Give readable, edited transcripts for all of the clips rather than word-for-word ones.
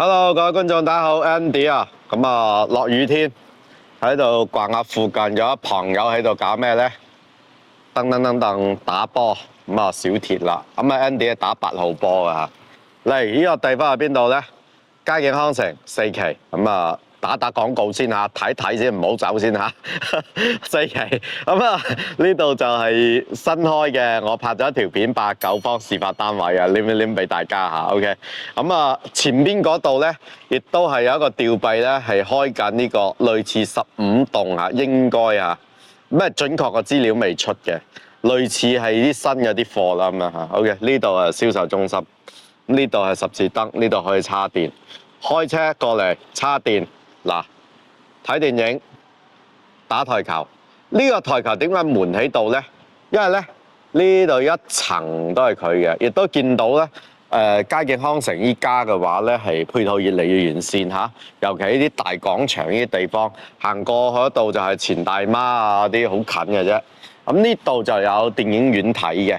Hello，各位觀眾，大家好，Andy 啊，咁啊落雨天喺度逛下附近，有一朋友喺度搞咩咧？噔打波，咁啊小鐵啦，咁啊 Andy 係打8號波噶嚇。嚟呢個地方係邊度咧？佳景康城4期，咁啊打廣告先嚇，睇先，唔好走先嚇。4期，咁啊呢度就係新開嘅，我拍咗一條片89方示範單位啊，拎俾大家嚇。OK，咁啊前邊嗰度咧，亦都係有一個吊臂咧，係開緊呢個類似15棟啊，應該啊。咩準確嘅資料未出嘅，類似係啲新嘅啲貨啦咁樣嚇。OK，呢度係銷售中心，呢度係十字燈，呢度可以叉電，開車過嚟叉電。嗱，睇電影、打台球。呢個台球點解門喺度咧？因為咧呢度一層都係佢嘅，亦都見到咧。佳景康城依家嘅話咧，係配套越嚟越完善嚇，尤其呢啲大廣場呢啲地方，行過嗰度就係錢大媽啊啲好近嘅啫。咁呢度就有電影院睇嘅，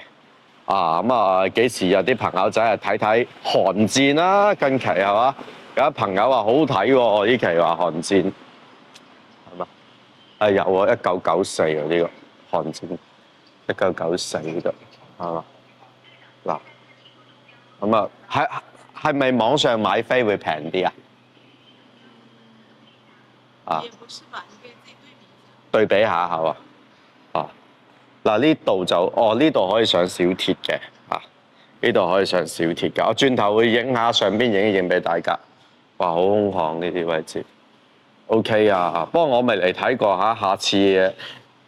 咁啊幾時有啲朋友仔係睇睇寒戰啦？近期係嘛？有啲朋友話好好睇喎，呢期話寒戰係嘛？有啊，1994啊呢個寒戰，1994嘅係嘛？嗱。咁啊，係咪網上買飛會平啲啊？啊，對比下係嘛？嗱呢度就呢度可以上小鐵嘅，呢度可以上小鐵嘅。我轉頭會影下上邊影一影俾大家。哇，好空曠呢啲位置。OK 啊，不過我未嚟睇過嚇，下次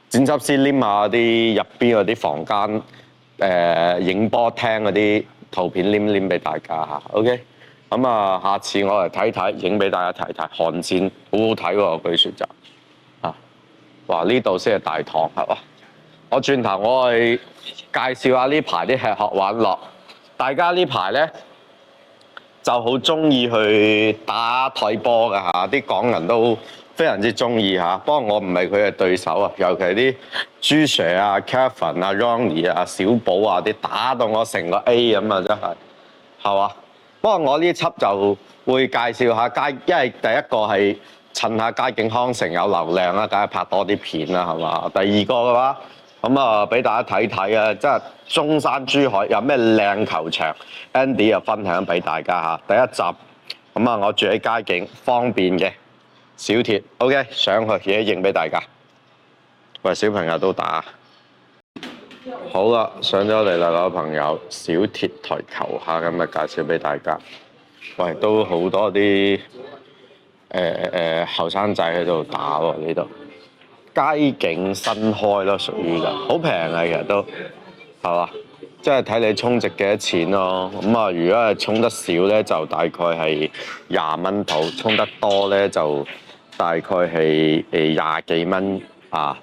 剪輯師黏下啲入邊嗰啲房間影波廳嗰啲。圖片黏俾大家嚇 ，OK， 咁啊，下次我嚟睇睇，影俾大家睇睇。寒戰好好睇喎，據說就哇呢度先係大堂係嘛？我轉頭我去介紹下呢排啲吃喝玩樂。大家呢排咧就好中意去打台波㗎嚇，啲港人都非常之中意嚇。不過我唔係佢嘅對手啊，尤其啲朱 Sir 啊、Kevin 啊、Ronnie 啊、小寶啊啲打到我成個 A 咁啊，真係嘛？不過我呢輯就會介紹下因為第一個係趁下佳景康城有流量啦，梗係拍多啲片啦，係嘛？第二個嘅話，咁啊俾大家睇睇啊，即係中山珠海有咩靚球場 ，Andy 又分享俾大家嚇。第一集咁啊，我住喺佳景，方便嘅小鐵 ，OK， 上去嘢影俾大家。喂，小朋友都打。好啦，上咗嚟啦，各位朋友，小鐵台球下咁啊，介紹俾大家。喂，都好多啲後生仔喺度打喎呢度。佳景新開咯，屬於㗎，好平啊，其實都係嘛，即係睇你充值幾多錢咯。咁啊，如果係充得少咧，就大概係20蚊度；充得多咧，就大概係20幾蚊啊。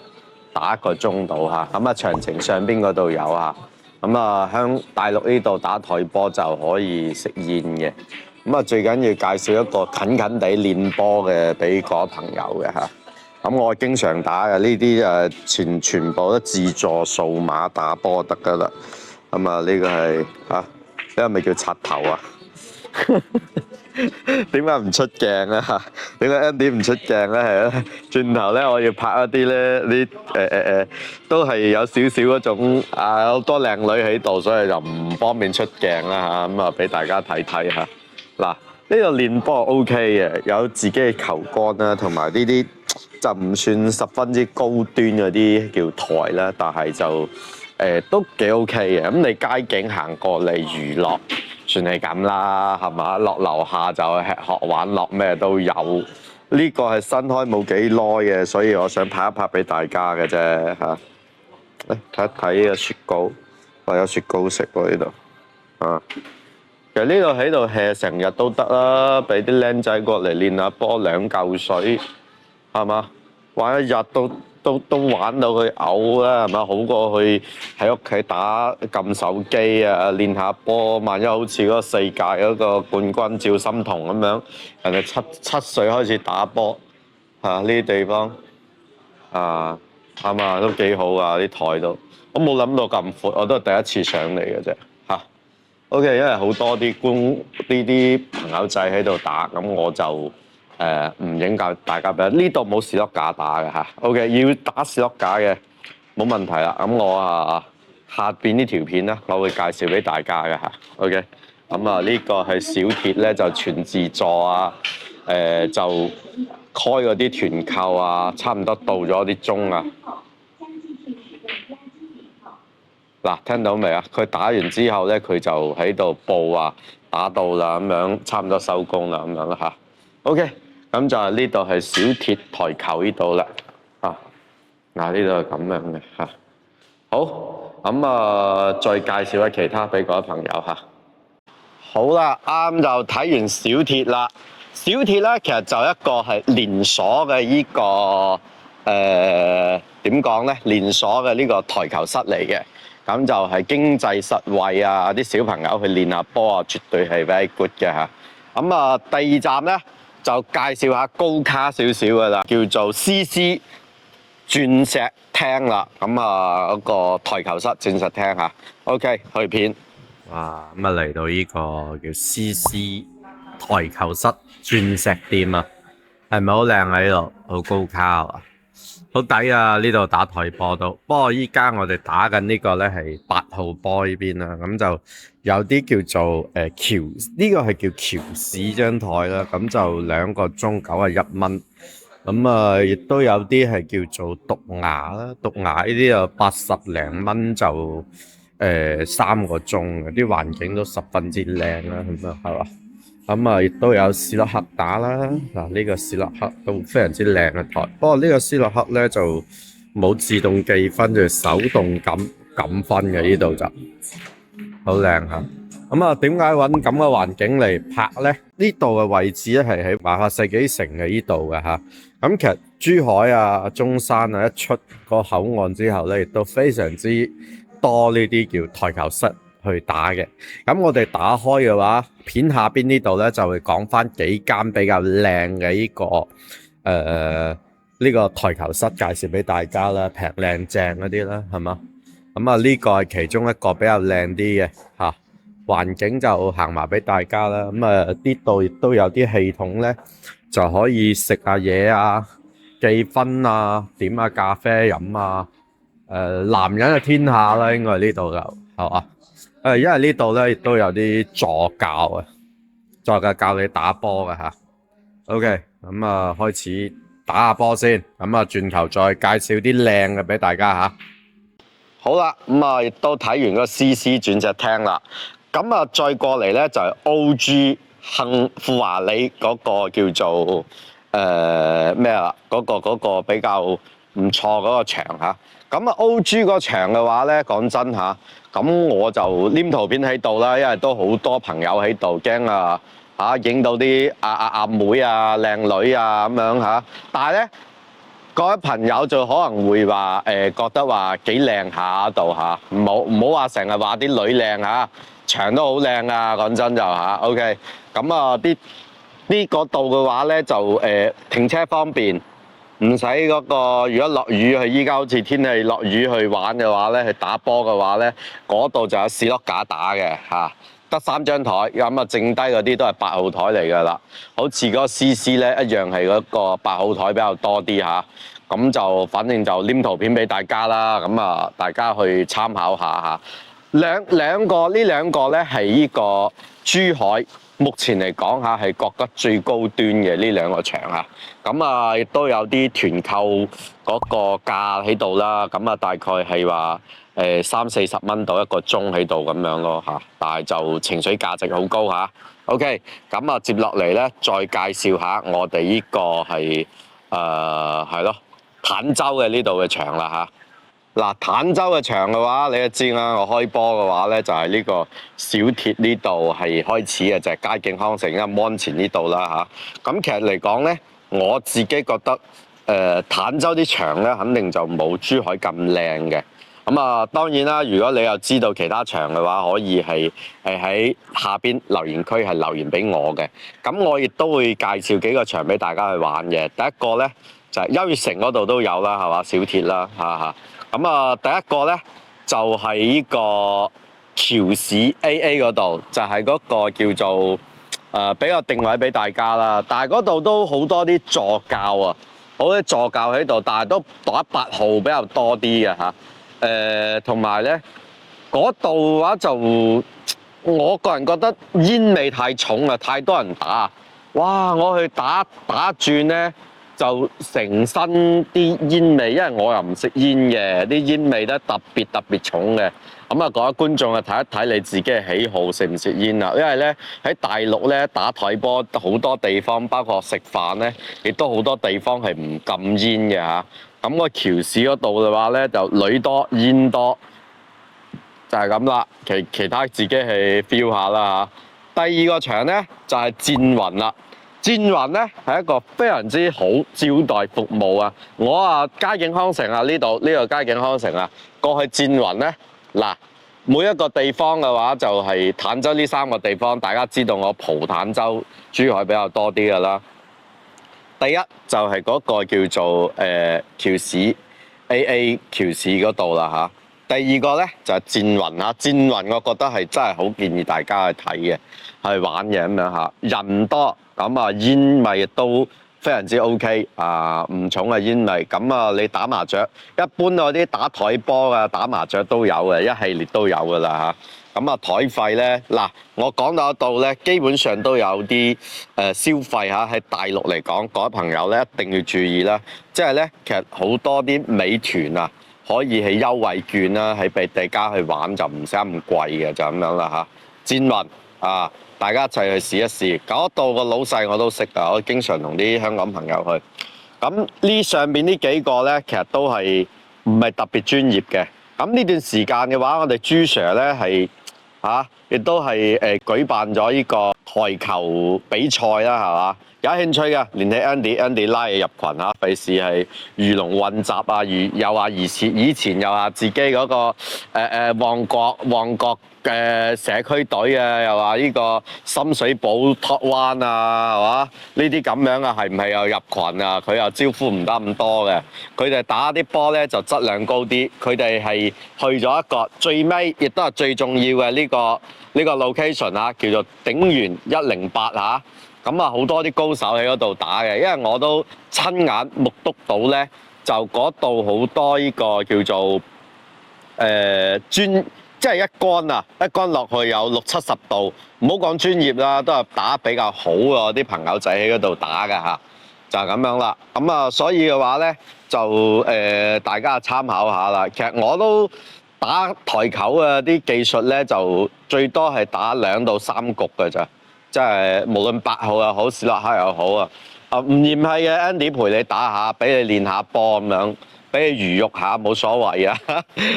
打1個鐘到嚇，咁啊詳情上邊嗰度有嚇，咁啊喺大陸呢度打台波就可以食煙嘅，咁啊最緊要介紹一個近地練波嘅俾嗰朋友嘅嚇，咁我經常打嘅呢啲全部都自助數碼打波得噶啦，咁啊呢個係呢個咪叫刷頭啊？點解唔出鏡咧？點解 Andy 唔出鏡咧？係咧，轉頭咧我要拍一啲咧啲都係有少少嗰種好多靚女喺度，所以就唔方便出鏡啦嚇。咁啊，俾大家睇睇嚇。嗱，呢度練波 OK 嘅，有自己嘅球杆啦，同埋呢啲就唔算十分之高端嗰啲叫台啦，但係就都幾 OK 嘅。咁你佳景行過嚟娛樂。算係咁啦，係嘛？落樓下就吃喝玩樂咩都有。呢個係新開冇幾耐嘅，所以我想拍一拍俾大家嘅啫嚇。睇一睇呢個雪糕，有雪糕食喎呢度。其實呢度喺度 hea 成日都得啦，俾啲僆仔過嚟練下波，2嚿水，係嘛？玩一日都玩到佢嘔啦，係嘛？好過去喺屋企打撳手機啊，練下波。萬一好似嗰4屆嗰個冠軍趙心彤咁樣，人哋七歲開始打波，呢啲地方啱啊，都幾好啊啲台度。我冇諗到咁闊，我都係第一次上嚟嘅啫嚇。OK，因為好多啲朋友仔喺度打，咁我就唔影教大家俾。呢度冇士碌架打嘅嚇。OK，要打士碌架嘅冇問題啦。咁我下邊呢條片咧，我會介紹俾大家嘅嚇。OK，咁呢個係小鐵咧，就全自助啊，就開嗰啲團購啊，差唔多到咗啲鐘啊。嗱，聽到未啊？佢打完之後咧，佢就喺度報啊，打到啦咁樣，差唔多收工啦咁樣啦嚇。OK，咁就係呢度係小鐵台球呢度啦。嗱呢度係咁樣嘅嚇。好，咁再介紹下其他俾各位朋友嚇。好啦，啱就睇完小鐵啦。小鐵咧其實就一個係連鎖嘅呢個點講咧？連鎖嘅呢個台球室嚟嘅。咁就係經濟實惠啊！啲小朋友去練下波啊，絕對係 very good 嘅嚇。咁第二站咧就介紹下高卡少少嘅啦，叫做 CC 鑽石廳啦。咁嗰個台球室鑽石廳嚇。OK， 去片。哇！嚟到呢個叫 CC 台球室鑽石店啊，係咪好靚啊？呢度好高卡啊！好抵啊！呢度打台波都，不過依家我哋打緊呢個咧係8號波呢邊啦，咁就有啲叫做喬，呢個係叫喬士張台啦，咁就2個鐘91蚊，咁亦都有啲係叫做毒牙啦，毒牙呢啲就80零蚊就3個鐘嘅，啲環境都十分之靚啦，咁啊係嘛？咁亦都有斯洛克打啦。嗱，呢個斯洛克都非常之靚嘅台，不過呢個斯洛克咧就冇自動記分，就手動撳分嘅，呢度就好靚嚇。咁點解揾咁嘅環境嚟拍咧？呢度嘅位置咧係喺華發世紀城嘅呢度嘅嚇。咁其實珠海啊、中山啊一出個口岸之後咧，亦都非常之多呢啲叫台球室去打嘅。咁我哋打開嘅話，片下邊呢度咧就會講翻幾間比較靚嘅呢個台球室介紹俾大家啦，平靚正嗰啲啦，係嘛？咁呢個係其中一個比較靚啲嘅嚇，環境就行埋俾大家啦。呢度亦都有啲系統咧，就可以食下嘢啊、記分啊、點下咖啡飲啊。男人嘅天下啦，應該係呢度就係嘛？因為呢度咧亦都有啲助教啊，助教教你打波嘅嚇。OK，開始打下波先，轉頭再介紹啲靚嘅俾大家嚇。好啦，亦都睇完個 CC 鑽石廳啦，再過嚟咧就係 OG 富華里嗰個叫做咩啦？嗰個比較唔錯嗰個場嚇。OG 個場嘅話咧，講真嚇，咁我就黏圖片喺度啦，因為都好多朋友喺度，驚影到啲阿妹啊、靚女啊咁樣嚇。但係咧，各位朋友就可能會話覺得話幾靚下度嚇，唔好話成日話啲女靚嚇，場都好靚啊！講真就嚇 ，OK。呢個度嘅話咧就停車方便。唔使嗰個，如果落雨去，依家好似天氣落雨去玩嘅話咧，去打波嘅話咧，嗰度就有士碌架打嘅嚇，得3張台，剩低嗰啲都係8號台嚟㗎啦。好似嗰個 CC 咧一樣係嗰個8號台比較多啲嚇，咁就反正就黏圖片俾大家啦，大家去參考下嚇。呢兩個咧係呢個珠海。目前嚟講嚇係覺得最高端嘅呢2個場嚇，亦都有啲團購嗰個價喺度啦，大概係話30-40蚊到1個鐘喺度咁樣咯嚇，但係就情緒價值好高嚇。OK，接落嚟咧再介紹下我哋呢個係係咯坦洲嘅呢度嘅場啦嚇。嗱，坦洲嘅場嘅話，你都知啦。我開波嘅話咧，就係呢個小鐵呢度係開始嘅，就係佳景康城安前呢度啦嚇。咁其實嚟講咧，我自己覺得坦洲啲場咧，肯定就冇珠海咁靚嘅。當然啦，如果你又知道其他場嘅話，可以係喺下邊留言區係留言俾我嘅。咁我亦都會介紹幾個場俾大家去玩嘅。第一個咧就係優越城嗰度都有啦，係嘛？小鐵啦，第一個咧就係呢個橋市 AA 嗰度，就係嗰個叫做比較定位俾大家啦。但係嗰度都好多啲助教啊，好多助教喺度，但係都打8號比較多啲嘅嚇。同埋咧嗰度嘅話就，我個人覺得煙味太重啊，太多人打。哇！我去打轉咧，就成身啲煙味，因為我又唔食煙嘅，啲煙味咧特別重嘅。咁啊，各位觀眾啊，睇一睇你自己嘅喜好，食唔食煙啊？因為咧喺大陸咧打台波好多地方，包括食飯咧，亦都好多地方係唔禁煙嘅嚇。咁個橋市嗰度嘅話咧，就女多煙多，就係咁啦。其他自己去 feel 下啦嚇。第二個場咧就係戰雲啦。戰雲咧係一個非常之好招待服務啊！我啊佳景康城啊呢度佳景康城啊，過去戰雲咧嗱，每一個地方嘅話就係坦洲呢3個地方，大家知道我蒲坦洲、珠海比較多啲噶啦。第一就係嗰個叫做橋市 AA 橋市嗰度啦嚇。第二個咧就係戰雲啊，戰雲我覺得係真係好建議大家去睇嘅，去玩嘅咁樣嚇，人多。咁啊，煙味都非常之 OK 啊，唔重嘅煙味。咁啊，你打麻雀，一般嗰啲打台波啊、打麻雀都有嘅，一系列都有噶啦嚇。咁啊，台費咧，嗱，我講到度咧，基本上都有啲消費嚇。喺大陸嚟講，各位朋友咧一定要注意啦。即係咧，其實好多啲美團啊，可以係優惠券啦，喺俾大家去玩就唔使咁貴嘅，就咁樣啦嚇。戰雲啊！大家一齊去試一試，嗰度個老細我都識㗎，我經常同啲香港朋友去。咁呢上邊呢幾個咧，其實都係唔係特別專業嘅。咁呢段時間嘅話，我哋朱 Sir 咧係亦都係舉辦咗呢個台球比賽啦，係嘛？有興趣嘅聯繫 Andy 拉你入群嚇，費事係魚龍混雜啊！又話以前又話自己嗰個旺角嘅社區隊啊，又話呢個深水埗 Top One 啊，係嘛？呢啲咁樣啊，係唔係又入群啊？佢又招呼唔得咁多嘅，佢哋打啲波咧就質量高啲。佢哋係去咗一個最尾，亦都係最重要嘅呢個 location 啊，叫做鼎源108嚇。咁啊，好多啲高手喺嗰度打嘅，因為我都親眼目睹到咧，就嗰度好多呢個叫做即係一桿落去有60-70度，唔好講專業啦，都係打比較好嘅啲朋友仔喺嗰度打㗎嚇，就係咁樣啦。咁啊，所以嘅話咧，就大家參考下啦。其實我都打台球嘅啲技術咧，就最多係打2到3局㗎咋。即係無論8號又好，史洛克又好啊，唔嫌棄嘅 Andy 陪你打下，俾你練下波咁樣，俾你娛育下冇所謂啊。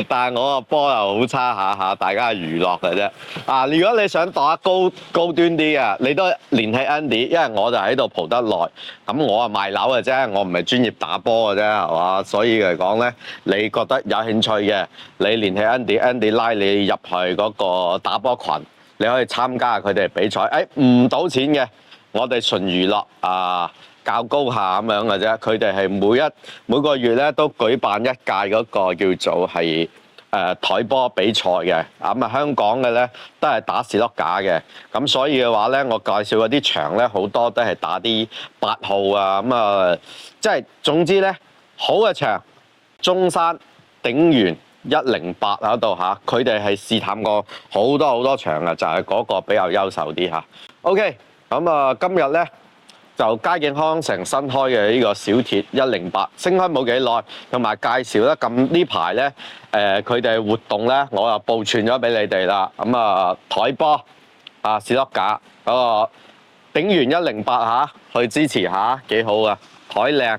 但係我個波又好差下，大家係娛樂嘅啫。如果你想打高端啲嘅，你都聯繫 Andy，因為我就喺度蒲得耐，咁我賣樓嘅啫，我唔係專業打波嘅啫，係嘛？所以嚟講咧，你覺得有興趣嘅，你聯繫 Andy 拉你入去嗰個打波群。你可以參加佢哋比賽，唔賭錢嘅，我哋純娛樂較高下咁樣嘅啫。佢哋係每個月咧都舉辦一屆嗰個叫做係台波比賽嘅。咁香港嘅咧都係打士碌架嘅。咁所以嘅話咧，我介紹嗰啲場咧好多都係打啲8號啊。咁即係總之咧好嘅場，中山鼎源108嗰度嚇，佢哋係試探過好多場啊，就係嗰個比較優秀啲嚇。OK，咁今日咧就佳景康城新開嘅呢個小鐵108升開冇幾耐，同埋介紹咧咁呢排咧佢哋活動咧，我又報串咗俾你哋啦。台波士碌架嗰個鼎源108嚇，去支持下幾好啊，台靚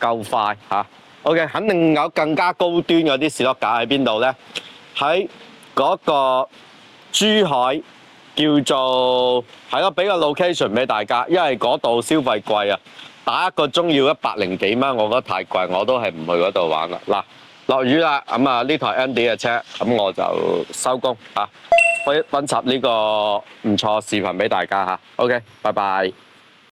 夠快嚇。OK， 肯定有更加高端嗰啲士碌架喺邊度咧？喺嗰個珠海叫做係咯，俾個 location 俾大家，因為嗰度消費貴啊，打1個鐘要100幾蚊，我覺得太貴，我都係唔去嗰度玩啦。嗱，落雨啦，呢台 Andy 嘅車，咁我就收工嚇，溫習呢個唔錯視頻俾大家嚇。OK，拜拜。